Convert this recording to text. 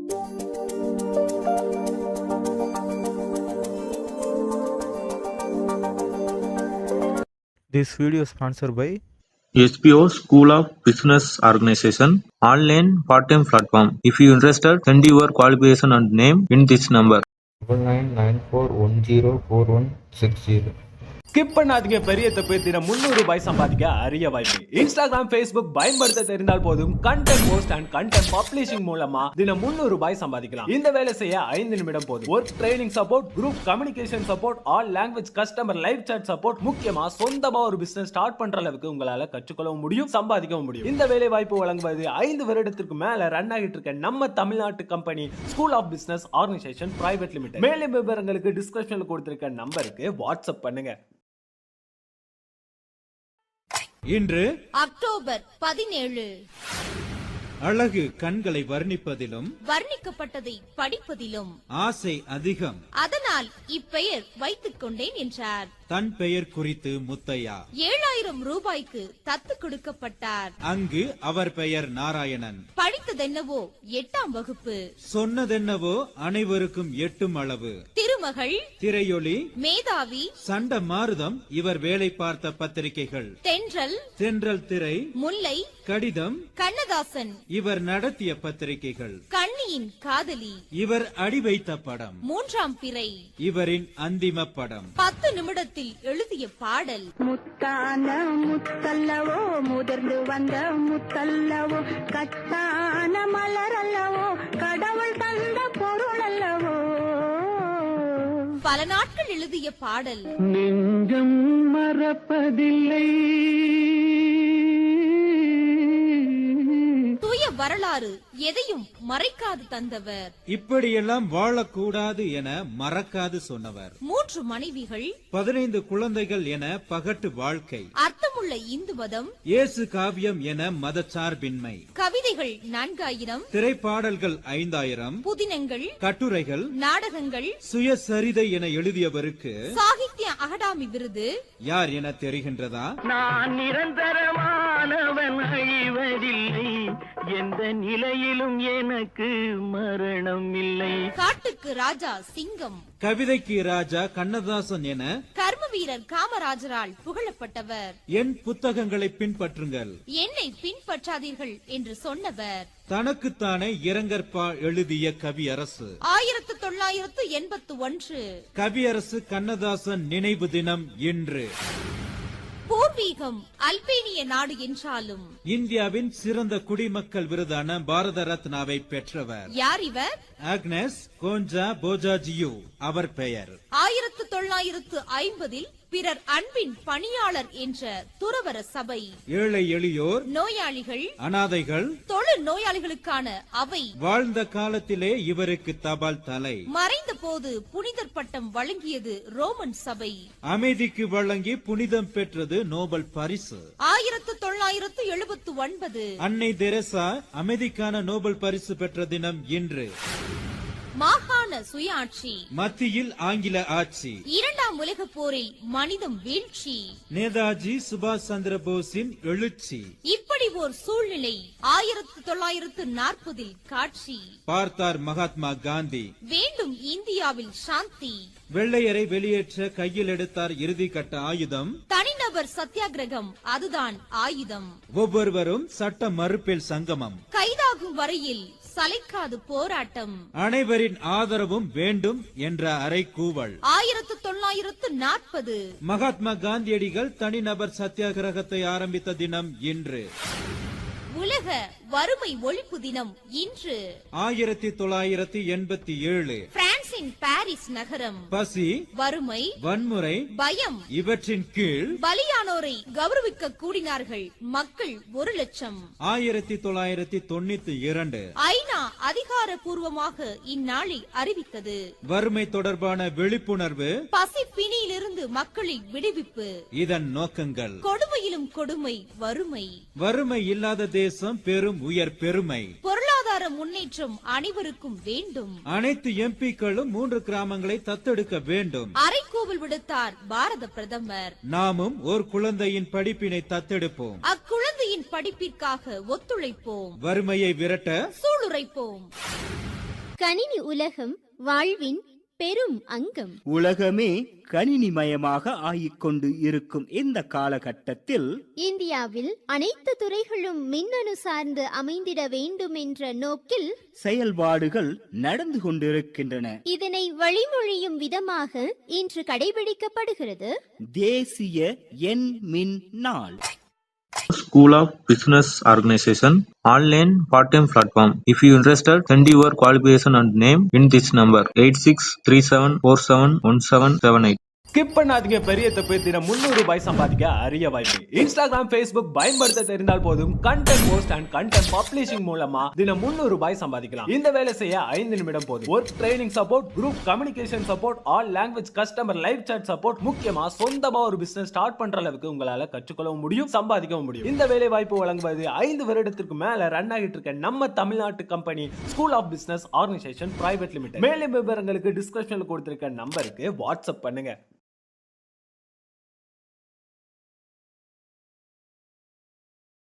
This video is sponsored by SPO School of Business Organization online part-time platform. If you interested, send your qualification and name in this number. 9994104160. Skip பண்ணாதீங்க, பெரிய தப்பு. தினம் 300 ரூபாய் சம்பாதிக்க அரிய வாய்ப்பு. Instagram, Facebook பயன்படுத்த தெரிந்தால் போதும். Content post and content publishing மூலமா தினம் 300 ரூபாய் சம்பாதிக்கலாம். இந்த வேலை செய்ய 5 நிமிடம் போதும். Work training support, group communication support, all language customer live chat support, முக்கியமா சொந்தமா ஒரு பிசினஸ் ஸ்டார்ட் பண்ற அளவுக்கு உங்களால கற்றுக்கொள்ளவும் முடியும், சம்பாதிக்கவும் முடியும். இந்த வேலை வாய்ப்பு வழங்குவது 5 வருடத்திற்கு மேல ரன் ஆகிட்டு இருக்க நம்ம தமிழ்நாட்டு company school of business organisation private limited. மேலும் விவரங்களுக்கு டிஸ்கிரிப்ஷன்ல கொடுத்திருக்க நம்பருக்கு வாட்ஸ்அப் பண்ணுங்க. இன்று அக்டோபர் 17. அழகு கண்களை வர்ணிப்பதிலும் வர்ணிக்கப்பட்டதை படிப்பதிலும் ஆசை அதிகம், அதனால் இப்பெயர் வைத்துக் கொண்டேன் என்றார். தன் பெயர் குறித்து முத்தையா 7000 ரூபாய்க்கு தத்து கொடுக்கப்பட்டார். அங்கு அவர் பெயர் நாராயணன். படித்ததென்னவோ 8ஆம் வகுப்பு. சொன்னதென்னவோ அனைவருக்கும் எட்டும் அளவு. திருமகள், திரையொளி, மேதாவி, சண்ட மாருதம் இவர் வேலை பார்த்த பத்திரிகைகள். தென்றல், தென்றல் திரை, முல்லை, கடிதம் கண்ணதாசன் இவர் நடத்திய பத்திரிகைகள். கண்ணியின் காதலி இவர் அடி வைத்த படம். 3ஆம் பிறை இவரின் அந்திம படம். 10 நிமிடத்தில் எழுதிய பாடல். முத்தான முத்தல்லவோ, முதிர்ந்து வந்த முத்தல்லவோ, கட்டான மலரல்லவோ, கடவுள் தந்த பொருள் அல்லவோ. பல நாட்கள் எழுதிய பாடல். நெஞ்சம் மறப்பதில்லை. தூய வரலாறு, எதையும் மறைக்காது தந்தவர். இப்படியெல்லாம் வாழக்கூடாது என மறக்காது சொன்னவர். 3 மனைவிகள், 15 குழந்தைகள் என பகட்டு வாழ்க்கை. அர்த்தமுள்ள இந்து மதம், இயேசு காவியம் என மதச்சார்பின்மை. கவிதைகள் 4000, திரைப்பாடல்கள் 5000, புதினங்கள், கட்டுரைகள், நாடகங்கள், சுயசரிதை என எழுதியவருக்கு சாகித்ய அகாடமி விருது யார் என தெரிகின்றதா? நான் நிரந்தரமானவன், அழிவதில்லை, எந்த நிலையிலும் எனக்கு மரணம் இல்லை. காட்டுக்கு ராஜா சிங்கம், கவிதைக்கு ராஜா கண்ணதாசன் என கர்ம வீரர் காமராஜரால் புகழப்பட்டவர். என் புத்தகங்களை பின்பற்றுங்கள், என்னை பின்பற்றாதீர்கள் என்று சொன்னவர். தனக்குத்தானே இரங்கற்பா எழுதிய கவியரசு. 1981 கவியரசு கண்ணதாசன் நினைவு தினம் இன்று. பூர்வீகம் அல்பேனிய நாடு என்றாலும் இந்தியாவின் சிறந்த குடிமக்கள் விருதான பாரத ரத்னாவை பெற்றவர். யார் இவர்? ஆக்னஸ் கோஞ்சா போஜாஜியோ அவர் பெயர். 1950 பிறர் அன்பின் பணியாளர் என்ற துறவற சபை, ஏழை எளியோர், நோயாளிகள், அனாதைகள், தொழில் நோயாளிகளுக்கான அவை வாழ்ந்த காலத்திலே இவருக்கு தபால் தலை. மறைந்த போது புனிதர் பட்டம் வழங்கியது ரோமன் சபை. அமைதிக்கு வழங்கி புனிதம் பெற்றது நோபல் பரிசு. 1979 அன்னை தெரசா அமைதிக்கான நோபல் பரிசு பெற்ற தினம் இன்று. மாகாண சுயாட்சி, மத்தியில் ஆங்கில ஆட்சி, 2ஆம் உலகப் போரில் மனிதம் வீழ்ச்சி, நேதாஜி சுபாஷ் சந்திர போஸின் எழுச்சி. இப்படி ஓர் சூழ்நிலை 1940 காட்சி. பார்த்தார் மகாத்மா காந்தி. வேண்டும் இந்தியாவில் சாந்தி. வெள்ளையரை வெளியேற்ற கையில் எடுத்தார் இறுதி கட்ட ஆயுதம். தனிநபர் சத்தியாகிரகம், அதுதான் ஆயுதம். ஒவ்வொருவரும் சட்ட மறுப்பில் சங்கமம். கைதாகும் வரையில் சளைக்காது போராட்டம். அனைவரின் ஆதரவும் வேண்டும் என்ற அறைகூவல். 1940 மகாத்மா காந்தியடிகள் தனிநபர் சத்தியாகிரகத்தை ஆரம்பித்த தினம் இன்று. உலக வறுமை ஒழிப்பு தினம் இன்று. 1987 பிரான்சின் பாரிஸ் நகரம் பசி, வறுமை, வன்முறை, பயம் இவற்றின் கீழ் பலியானோரை கௌரவிக்க கூடினார்கள் மக்கள் 1 லட்சம். 1992 ஐநா அதிகாரப்பூர்வமாக இந்நாளை அறிவித்தது. வறுமை தொடர்பான விழிப்புணர்வு, பசி பிணியிலிருந்து மக்களை விடுவிப்பு. இதன் நோக்கங்கள். கொடுமையிலும் கொடுமை வறுமை. வறுமை இல்லாத தேசம் பெரும் உயர் பெருமை. பொருளாதார முன்னேற்றம் அனைவருக்கும் வேண்டும். அனைத்து எம்பிக்களும் 3 கிராமங்களை தத்தெடுக்க வேண்டும். அறைகூவல் விடுத்தார் பாரத பிரதமர். நாமும் ஒரு குழந்தையின் படிப்பினை தத்தெடுப்போம். அக்குழந்தையின் படிப்பிற்காக ஒத்துழைப்போம். வறுமையை விரட்ட சூளுரைப்போம். கணினி உலகம் வாழ்வின் பெரும் அங்கம். உலகமே கணினிமயமாக ஆகிக்கொண்டு இருக்கும் இந்த காலகட்டத்தில் இந்தியாவில் அனைத்து துறைகளும் மின்னணு சார்ந்து அமைந்திட வேண்டும் என்ற நோக்கில் செயல்பாடுகள் நடந்து கொண்டிருக்கின்றன. இதனை வழிமொழியும் விதமாக இன்று கடைபிடிக்கப்படுகிறது தேசிய எண்மின் நாள். School of Business Organization online part-time platform. If you interested, send your qualification and name in this number 8637471778. Skip பண்ணாதீங்க, பெரிய தப்பு. தினம் 300 ரூபாய் சம்பாதிக்க அரிய வாய்ப்பு. இன்ஸ்டாகிராம், ஃபேஸ்புக் பயன்படுத்த தெரிந்தால் போதும் content post and content publishing மூலமா தினம் 300 ரூபாய் சம்பாதிக்கலாம். இந்த வேலை செய்ய 5 நிமிடம் போதும். Work training support, group communication support, all language customer live chat support, முக்கியமா சொந்தமா ஒரு பிசினஸ் ஸ்டார்ட் பண்ற அளவுக்கு உங்களால கற்றுக்கொள்ளவும் முடியும், சம்பாதிக்கவும் முடியும். இந்த வேலை வாய்ப்பு வழங்குவது 5 வருடத்திற்கு மேல ரன் ஆகிட்டு இருக்க நம்ம தமிழ்நாட்டு company school of business organisation private limited. மேலும் விவரங்களுக்கு டிஸ்கிரிப்ஷன்ல கொடுத்திருக்க நம்பருக்கு வாட்ஸ்அப் பண்ணுங்க.